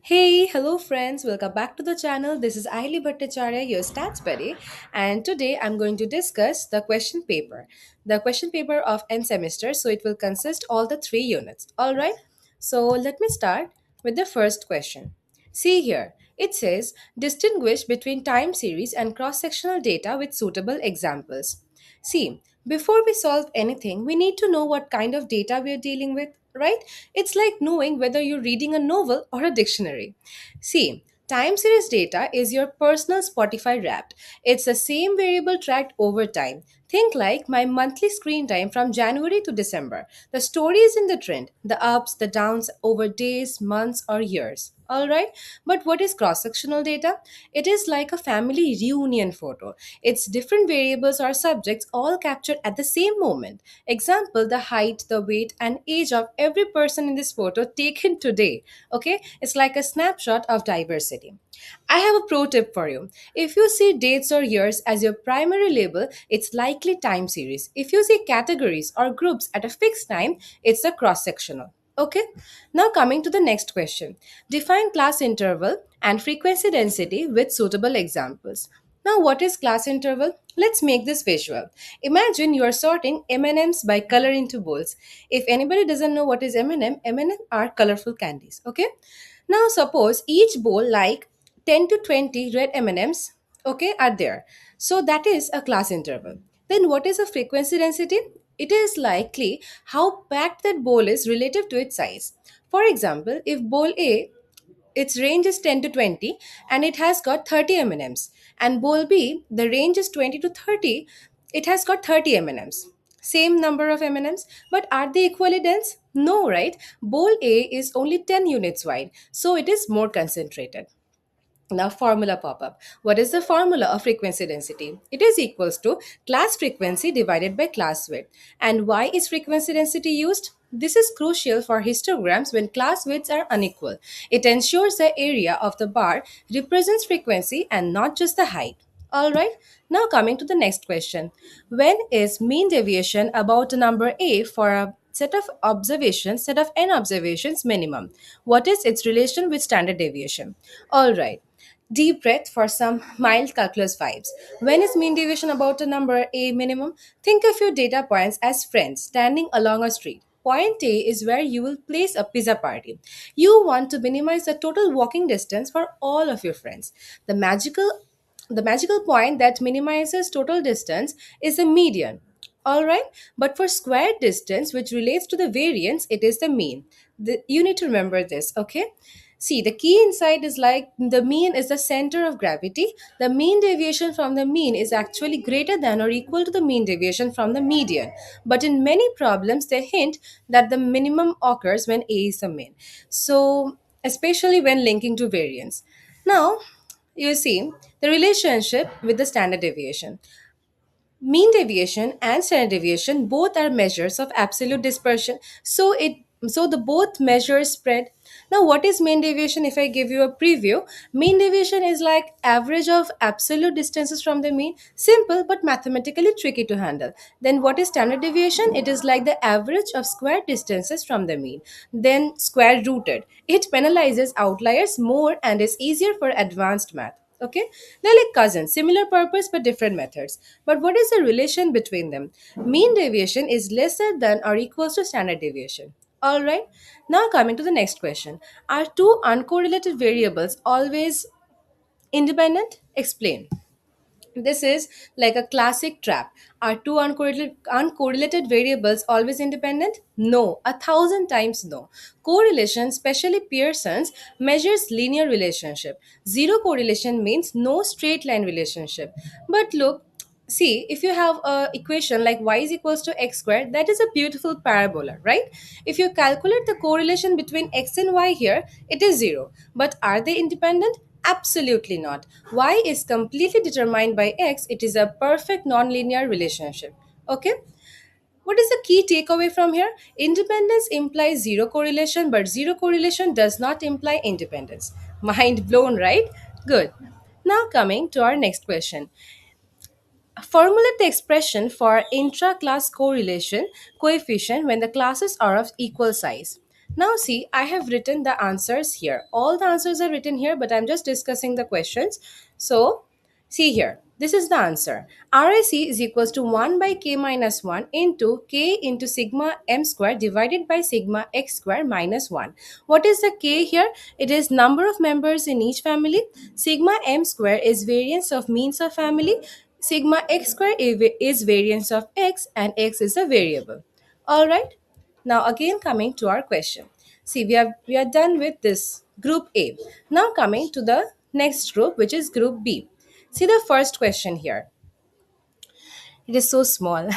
Hey, hello friends, welcome back to the channel. This is Ahili Bhattacharya, your stats buddy, and today I'm going to discuss the question paper of end semester. So it will consist all the three units. All right. So let me start with the first question. See here, it says distinguish between time series and cross-sectional data with suitable examples. See, before we solve anything, we need to know what kind of data we are dealing with, right? It's like knowing whether you're reading a novel or a dictionary. See, time series data is your personal Spotify wrapped. It's the same variable tracked over time. Think like my monthly screen time from January to December. The story is in the trend, the ups, the downs over days, months, or years. All right, but what is cross sectional data? It is like a family reunion photo. It's different variables or subjects all captured at the same moment. Example, the height, the weight, and age of every person in this photo taken today. Okay, it's like a snapshot of diversity. I have a pro tip for you. If you see dates or years as your primary label, it's likely time series. If you see categories or groups at a fixed time, it's a cross sectional. Okay, now coming to the next question. Define class interval and frequency density with suitable examples. Now, what is class interval? Let's make this visual. Imagine you are sorting M&Ms by color into bowls. If anybody doesn't know what is M&M are colorful candies. Okay. Now, suppose each bowl like 10 to 20 red M&Ms, okay, are there. So that is a class interval. Then what is a frequency density? It is likely how packed that bowl is relative to its size. For example, if bowl A its range is 10 to 20 and it has got 30 M&Ms, and bowl B the range is 20 to 30, it has got 30 M&Ms. Same number of M&Ms, but are they equally dense? No, right? Bowl A is only 10 units wide, so it is more concentrated. Now formula pop up. What is the formula of frequency density? It is equals to class frequency divided by class width. And why is frequency density used? This is crucial for histograms when class widths are unequal. It ensures the area of the bar represents frequency and not just the height. Alright, now coming to the next question. When is mean deviation about a number A for a set of n observations minimum? What is its relation with standard deviation? Alright, deep breath for some mild calculus vibes. When is mean deviation about a number A minimum? Think of your data points as friends standing along a street. Point A is where you will place a pizza party. You want to minimize the total walking distance for all of your friends. The magical point that minimizes total distance is the median. All right, but for squared distance, which relates to the variance, it is the mean. You need to remember this, okay? See, the key insight is like the mean is the center of gravity. The mean deviation from the mean is actually greater than or equal to the mean deviation from the median. But in many problems, they hint that the minimum occurs when A is the mean. So, especially when linking to variance. Now, you see the relationship with the standard deviation. Mean deviation and standard deviation both are measures of absolute dispersion. So the both measures spread. Now, what is mean deviation? If I give you a preview, mean deviation is like average of absolute distances from the mean. Simple but mathematically tricky to handle. Then what is standard deviation? It is like the average of square distances from the mean. Then square rooted. It penalizes outliers more and is easier for advanced math. Okay, they're like cousins, similar purpose but different methods. But what is the relation between them? Mean deviation is lesser than or equals to standard deviation. All right, now coming to the next question. Are two uncorrelated variables always independent? Explain. This is like a classic trap. Are two uncorrelated variables always independent? No, 1,000 times no. Correlation, especially Pearson's, measures linear relationship. Zero correlation means no straight line relationship. But look, see, if you have a equation like y is equals to x squared, that is a beautiful parabola, right? If you calculate the correlation between x and y here, it is zero. But are they independent? Absolutely not. Y is completely determined by x. It is a perfect nonlinear relationship. Okay? What is the key takeaway from here? Independence implies zero correlation, but zero correlation does not imply independence. Mind blown, right? Good. Now, coming to our next question. Formulate the expression for intra-class correlation coefficient when the classes are of equal size. Now, see, I have written the answers here. All the answers are written here, but I'm just discussing the questions. So, see here. This is the answer. RIC is equals to 1 by k minus 1 into k into sigma m square divided by sigma x square minus 1. What is the k here? It is number of members in each family. Sigma m square is variance of means of family. Sigma x square is variance of x, and x is a variable. All right. Now again coming to our question. See, we are done with this group A. Now coming to the next group, which is group B. See the first question here. It is so small.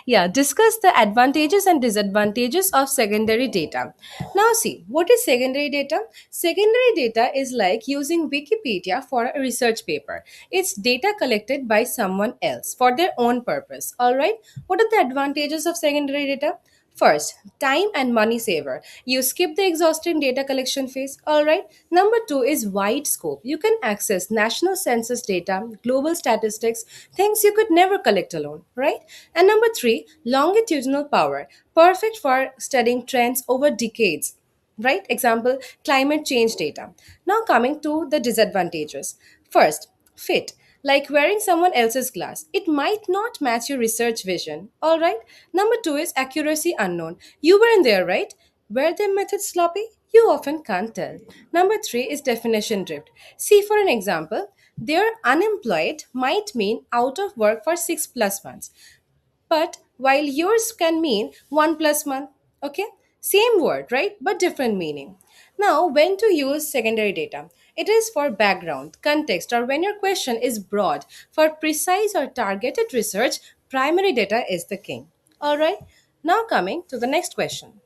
Yeah, discuss the advantages and disadvantages of secondary data. Now, see, what is secondary data? Secondary data is like using Wikipedia for a research paper. It's data collected by someone else for their own purpose. All right. What are the advantages of secondary data? First, time and money saver. You skip the exhausting data collection phase. All right. Number two is wide scope. You can access national census data, global statistics, things you could never collect alone, right? And number three, longitudinal power. Perfect for studying trends over decades, right? Example, climate change data. Now coming to the disadvantages. First, fit. Like wearing someone else's glass. It might not match your research vision. All right. Number two is accuracy unknown. You weren't there, right? Were their methods sloppy? You often can't tell. Number three is definition drift. See, for an example, they're unemployed might mean out of work for 6+ months. But while yours can mean 1+1, okay? Same word, right? But different meaning. Now, when to use secondary data? It is for background, context, or when your question is broad. For precise or targeted research, primary data is the king. All right? Now, coming to the next question.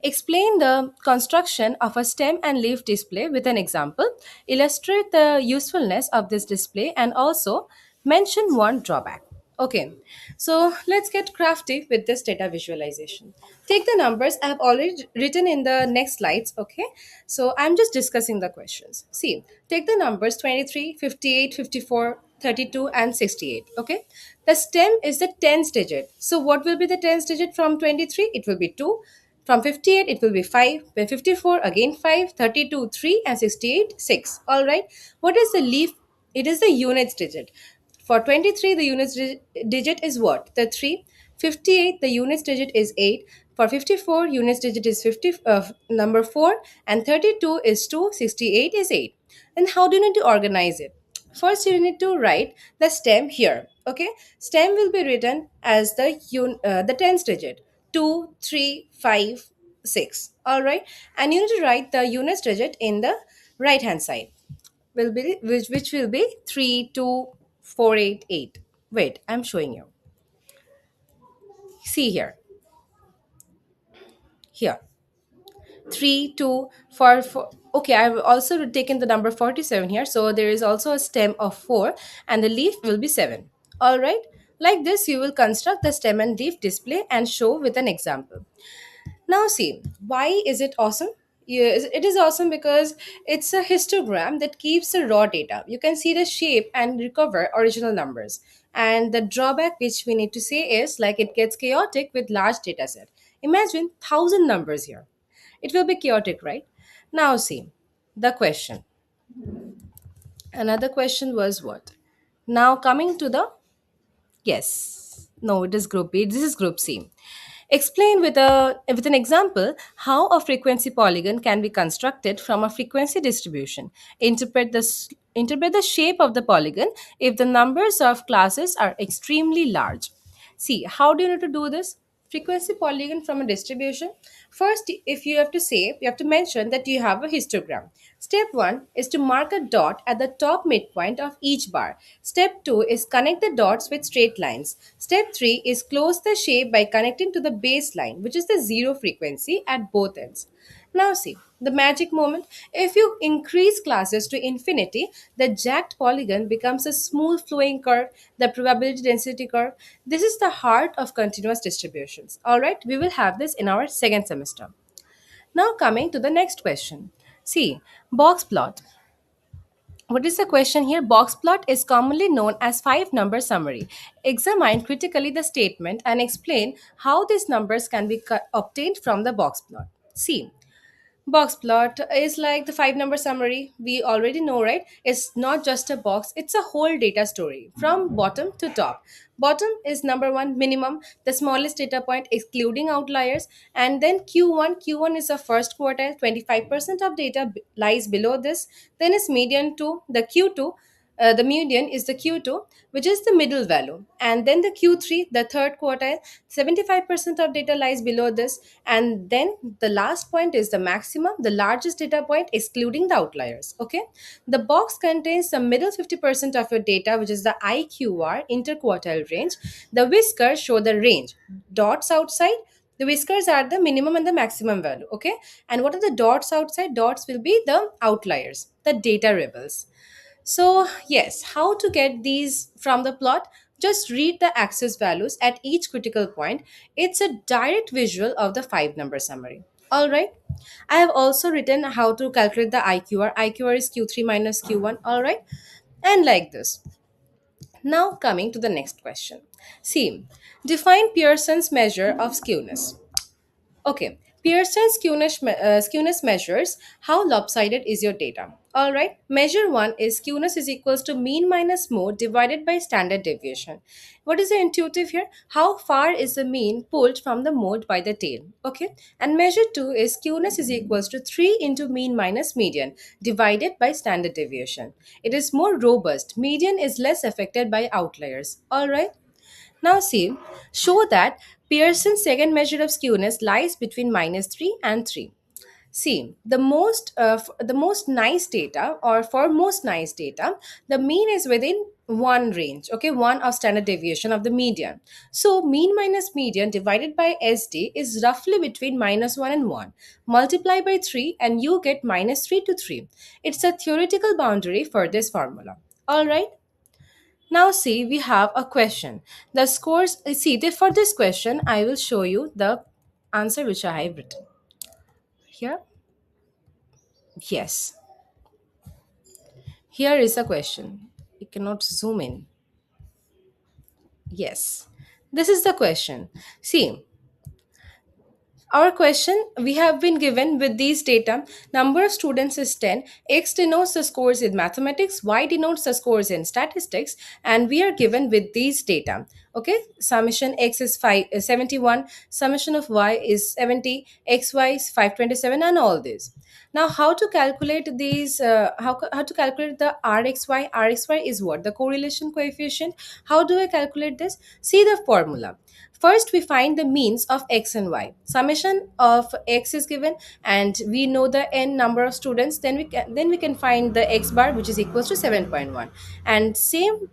Explain the construction of a stem and leaf display with an example. Illustrate the usefulness of this display and also mention one drawback. Okay, so let's get crafty with this data visualization. Take the numbers I have already written in the next slides. Okay, so I'm just discussing the questions. See, take the numbers 23, 58, 54, 32, and 68. Okay, the stem is the tens digit. So, what will be the tens digit from 23? It will be 2. From 58, it will be 5. Then 54, again 5. 32, 3. And 68, 6. All right. What is the leaf? It is the units digit. For 23, the units digit is what? The 3. 58, the units digit is 8. For 54, units digit is number 4. And 32 is 2. 68 is 8. And how do you need to organize it? First, you need to write the stem here. Okay, stem will be written as the tens digit 2, 3, 5, 6. All right, and you need to write the units digit in the right hand side. Will be which will be 3, 2, 4, 8, 8. Wait, I'm showing you. See here, here. 3 2 4 4. Okay, I've also taken the number 47 here, so there is also a stem of 4 and the leaf will be 7. All right, like this you will construct the stem and leaf display and show with an example. Now, see, why is it awesome? Yes, it is awesome because it's a histogram that keeps the raw data. You can see the shape and recover original numbers. And the drawback which we need to say is like it gets chaotic with large data set. Imagine 1,000 numbers here. It will be chaotic, right? Now, see, the question. Another question was what? Now, coming to the yes. No, it is group B. This is group C. Explain with an example how a frequency polygon can be constructed from a frequency distribution. Interpret the shape of the polygon if the numbers of classes are extremely large. See, how do you need to do this? Frequency polygon from a distribution. First, if you have to say, you have to mention that you have a histogram. Step 1 is to mark a dot at the top midpoint of each bar. Step 2 is connect the dots with straight lines. Step 3 is close the shape by connecting to the baseline, which is the zero frequency at both ends. Now see, the magic moment. If you increase classes to infinity, the jagged polygon becomes a smooth flowing curve, the probability density curve. This is the heart of continuous distributions. All right, we will have this in our second semester. Now coming to the next question. See, box plot. What is the question here? Box plot is commonly known as five number summary. Examine critically the statement and explain how these numbers can be obtained from the box plot. See, box plot is like the five number summary. We already know, right? It's not just a box, it's a whole data story from bottom to top. Bottom is number one, minimum, the smallest data point excluding outliers. And then Q1. Q1 is the first quartile, 25% of data lies below this. Then is median 2, the Q2. The median is the Q2, which is the middle value. And then the Q3, the third quartile, 75% of data lies below this. And then the last point is the maximum, the largest data point, excluding the outliers. Okay. The box contains the middle 50% of your data, which is the IQR, interquartile range. The whiskers show the range. Dots outside, the whiskers are the minimum and the maximum value. Okay. And what are the dots outside? Dots will be the outliers, the data rebels. So, yes, how to get these from the plot? Just read the axis values at each critical point. It's a direct visual of the five number summary. All right. I have also written how to calculate the IQR. IQR is Q3 minus Q1. All right. And like this. Now, coming to the next question. See, define Pearson's measure of skewness. Okay, Pearson's skewness measures how lopsided is your data. All right, measure one is skewness is equals to mean minus mode divided by standard deviation. What is the intuitive here? How far is the mean pulled from the mode by the tail? Okay, and measure two is skewness is equals to 3 into mean minus median divided by standard deviation. It is more robust. Median is less affected by outliers. All right. Now see, show that Pearson's second measure of skewness lies between minus 3 and 3. See, the most nice data, or for most nice data, the mean is within one range, okay, one of standard deviation of the median. So mean minus median divided by SD is roughly between minus 1 and 1. Multiply by 3 and you get minus 3 to 3. It's a theoretical boundary for this formula. All right. Now see, we have a question. The scores, for this question, I will show you the answer which I have written. Here, yes. Here is a question. You cannot zoom in. Yes. This is the question. See, our question we have been given with these data. Number of students is 10. X denotes the scores in mathematics. Y denotes the scores in statistics. And we are given with these data. Okay. Summation X is 71. Summation of Y is 70. XY is 527 and all this. Now, how to calculate these? How to calculate the RXY? RXY is what? The correlation coefficient. How do I calculate this? See the formula. First, we find the means of x and y. Summation of x is given, and we know the n number of students. Then we can find the x bar, which is equals to 7.1. And same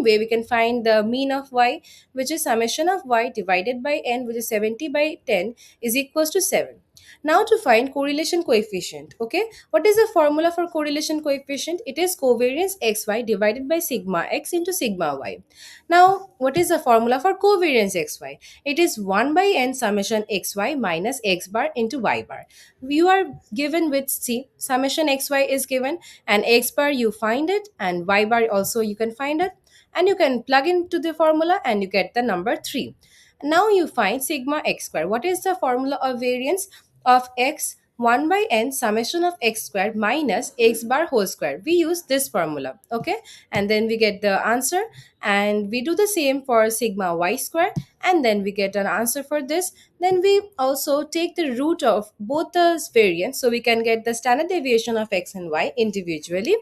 way we can find the mean of y, which is summation of y divided by n, which is 70 by 10, is equals to 7. Now to find correlation coefficient, okay? What is the formula for correlation coefficient? It is covariance xy divided by sigma x into sigma y. Now, what is the formula for covariance xy? It is 1 by n summation xy minus x bar into y bar. You are given with C, summation xy is given, and x bar you find it, and y bar also you can find it, and you can plug into the formula and you get the number 3. Now you find sigma x square. What is the formula of variance of x? 1 by n summation of x squared minus x bar whole square. We use this formula, okay? And then we get the answer, and we do the same for sigma y square, and then we get an answer for this. Then we also take the root of both the variance, so we can get the standard deviation of x and y individually,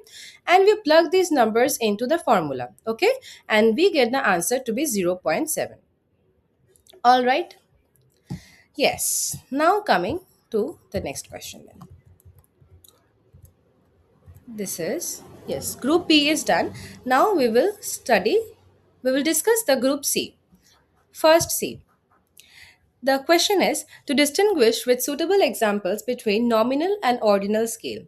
and we plug these numbers into the formula, okay? And we get the answer to be 0.7. All right. Yes. Now coming to the next question then. This is, yes, group B is done. Now we will discuss the group C. First C. The question is to distinguish with suitable examples between nominal and ordinal scale.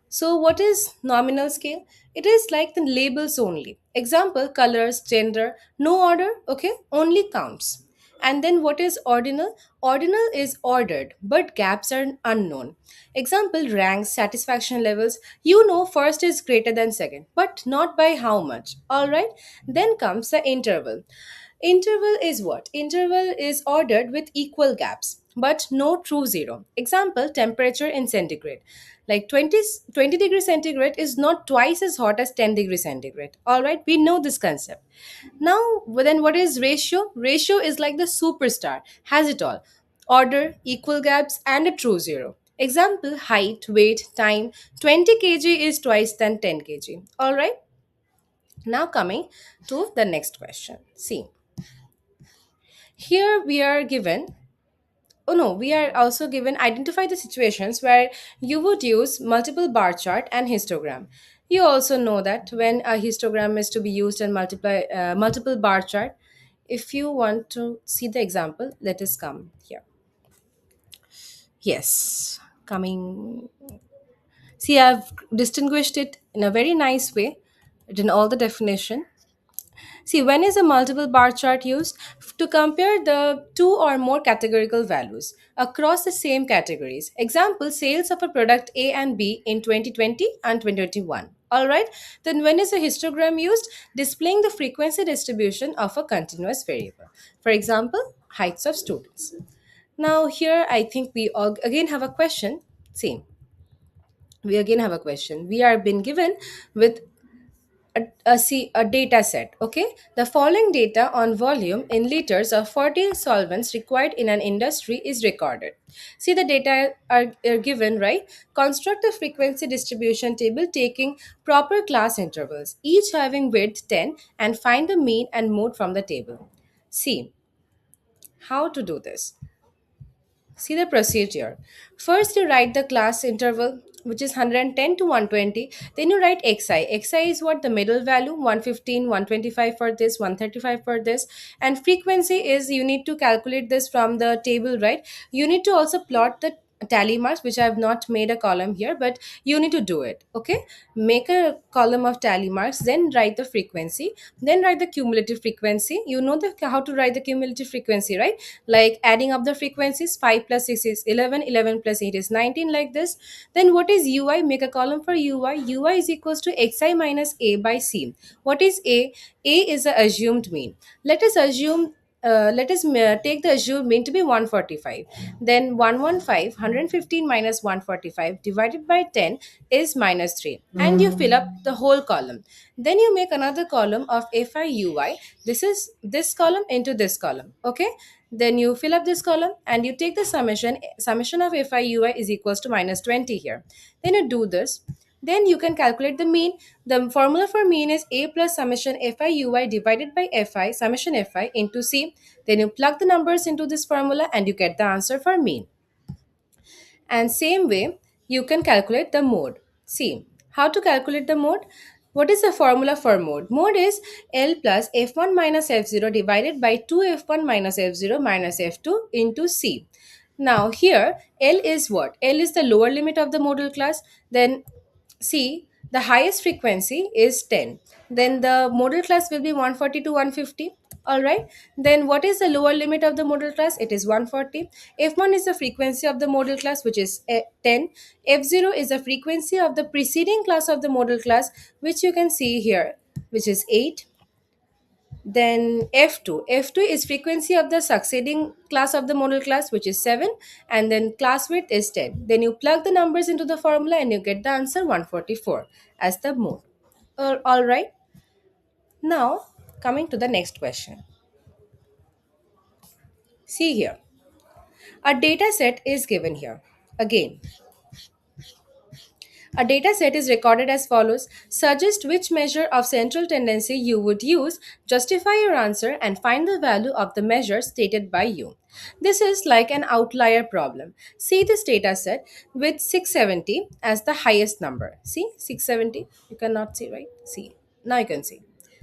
So, what is nominal scale? It is like the labels only. Example, colors, gender, no order, okay, only counts. And then what is ordinal? Ordinal is ordered, but gaps are unknown. Example ranks, satisfaction levels. You know first is greater than second, but not by how much. Alright? Then comes the interval. Interval is what? Interval is ordered with equal gaps, but no true zero. Example temperature in centigrade. Like 20 degrees centigrade is not twice as hot as 10 degrees centigrade. Alright? We know this concept. Now, then what is ratio? Ratio is like the superstar, has it all. Order, equal gaps, and a true zero. Example height, weight, time. 20 kg is twice than 10 kg. Alright, now coming to the next question. See, here we are given oh no, we are also given identify the situations where you would use multiple bar chart and histogram. You also know that when a histogram is to be used in multiple bar chart, if you want to see the example, let us come here. Yes, coming. See, I've distinguished it in a very nice way, written all the definition. See, when is a multiple bar chart used? To compare the two or more categorical values across the same categories. Example, sales of a product A and B in 2020 and 2021. Alright, then when is a histogram used? Displaying the frequency distribution of a continuous variable. For example, heights of students. Now, here I think we again have a question. See, we again have a question. We are being given with a data set. Okay, the following data on volume in liters of 40 solvents required in an industry is recorded. See, the data are given, right? Construct a frequency distribution table taking proper class intervals, each having width 10, and find the mean and mode from the table. See how to do this. See the procedure. First, you write the class interval, which is 110 to 120. Then you write xi. Xi is what? The middle value, 115, 125 for this, 135 for this. And frequency is you need to calculate this from the table, right? You need to also plot the tally marks, which I have not made a column here, but you need to do it. Okay, make a column of tally marks, then write the frequency, then write the cumulative frequency. You know how to write the cumulative frequency, right? Like adding up the frequencies, 5 plus 6 is 11, 11 plus 8 is 19, like this. Then what is ui? Make a column for ui. Ui is equals to xi minus a by c. What is a? A is the assumed mean. Let us assume let us take the assumed mean to be 145. Then 115 minus 145 divided by 10 is minus 3. And you fill up the whole column. Then you make another column of FIUI. This is this column into this column. Okay. Then you fill up this column and you take the summation. Summation of FIUI is equals to minus 20 here. Then you do this. Then you can calculate the mean. The formula for mean is A plus summation FI divided by FI summation FI into C. Then you plug the numbers into this formula and you get the answer for mean. And same way, you can calculate the mode. See, how to calculate the mode? What is the formula for mode? Mode is L plus F1 minus F0 divided by 2F1 minus F0 minus F2 into C. Now here, L is what? L is the lower limit of the modal class. Then C, the highest frequency is 10. Then the modal class will be 140 to 150. All right. Then what is the lower limit of the modal class? It is 140. F1 is the frequency of the modal class, which is 10. F0 is the frequency of the preceding class of the modal class, which you can see here, which is 8. Then F2 is frequency of the succeeding class of the modal class, which is 7, and then class width is 10. Then you plug the numbers into the formula and you get the answer 144 as the mode. All right. Now coming to the next question. See here, a data set is given here. Again, a data set is recorded as follows. Suggest which measure of central tendency you would use, justify your answer, and find the value of the measure stated by you. This is like an outlier problem. See this data set with 670 as the highest number. See 670? You cannot see, right? See. Now you can see.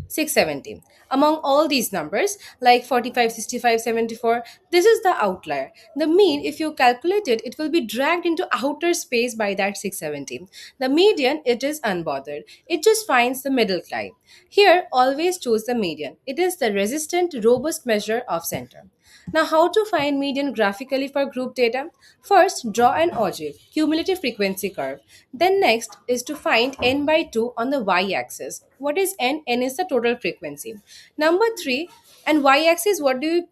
670. Among all these numbers, like 45, 65, 74, this is the outlier. The mean, if you calculate it, it will be dragged into outer space by that 670. The median, it is unbothered. It just finds the middle climb. Here, always choose the median. It is the resistant, robust measure of center. Now, how to find median graphically for group data? First, draw an OJ, cumulative frequency curve. Then next is to find n by 2 on the y-axis. What is n? N is the total frequency. Number 3, and y-axis, what do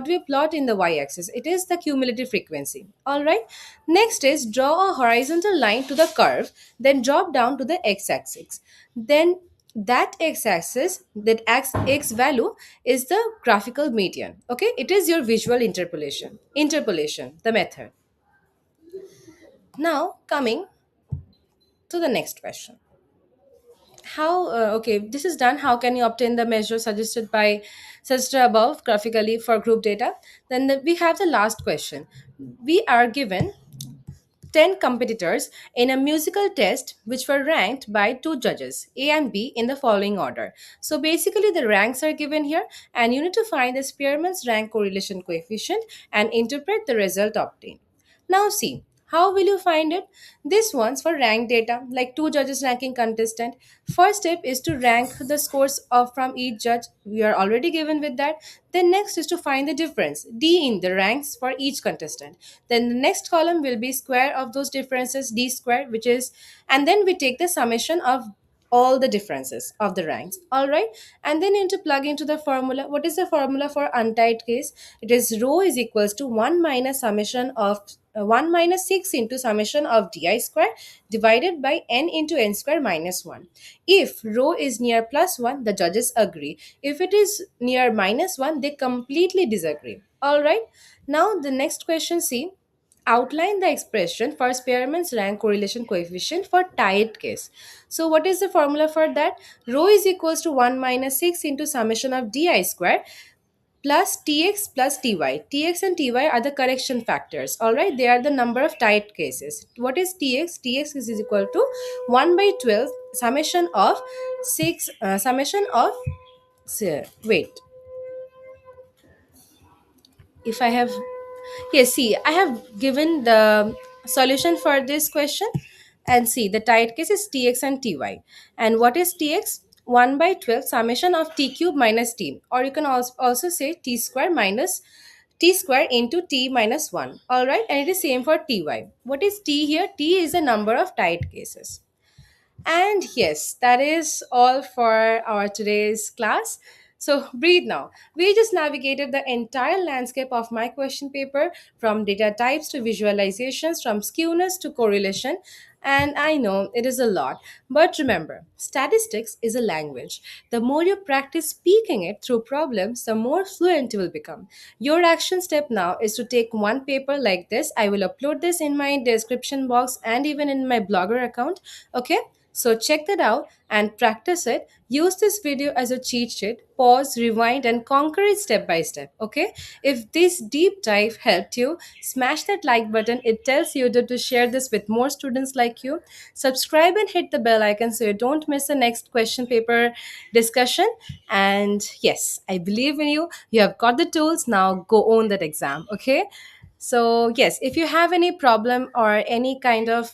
we plot in the y-axis? It is the cumulative frequency. All right. Next is draw a horizontal line to the curve, then drop down to the x-axis. Then that x-axis, that x value is the graphical median. Okay, it is your visual interpolation, the method. Now coming to the next question. How okay, this is done. How can you obtain the measure suggested above graphically for group data? Then we have the last question. We are given 10 competitors in a musical test which were ranked by two judges, A and B, in the following order. So basically, the ranks are given here, and you need to find the Spearman's rank correlation coefficient and interpret the result obtained. Now, see. How will you find it? This one's for rank data, like two judges ranking contestant. First step is to rank the scores of from each judge. We are already given with that. Then next is to find the difference, D in the ranks for each contestant. Then the next column will be square of those differences, D square, which is, and then we take the summation of all the differences of the ranks. All right. And then you need to plug into the formula. What is the formula for untied case? It is rho is equals to 1 minus summation of 1 minus 6 into summation of di square divided by n into n square minus 1. If rho is near plus 1, the judges agree. If it is near minus 1, they completely disagree. All right. Now the next question, see, outline the expression for Spearman's rank correlation coefficient for tied case. So what is the formula for that? Rho is equals to 1 minus 6 into summation of di square plus tx plus ty. Tx and ty are the correction factors. All right, they are the number of tied cases. What is tx? Tx is equal to 1 by 12 summation of 6 summation of wait, if I have, yes, see, I have given the solution for this question, and see, the tied case is tx and ty. And what is tx? 1 by 12 summation of t cube minus t, or you can also say t square minus t square into t minus 1. All right, and it is same for ty. What is t here? T is the number of tied cases. And yes, that is all for our today's class. So breathe now. We just navigated the entire landscape of my question paper, from data types to visualizations, from skewness to correlation. And I know it is a lot, but remember, statistics is a language. The more you practice speaking it through problems, the more fluent you will become. Your action step now is to take one paper like this. I will upload this in my description box and even in my blogger account. Okay? So check that out and practice it. Use this video as a cheat sheet. Pause, rewind, and conquer it step by step. Okay? If this deep dive helped you, smash that like button. It tells you to share this with more students like you. Subscribe and hit the bell icon so you don't miss the next question paper discussion. And yes, I believe in you. You have got the tools. Now go own that exam. Okay? So, yes, if you have any problem or any kind of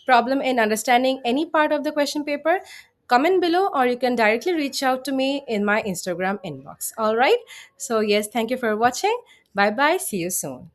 problem in understanding any part of the question paper, comment below, or you can directly reach out to me in my Instagram inbox. All right. So, yes, thank you for watching. Bye bye. See you soon.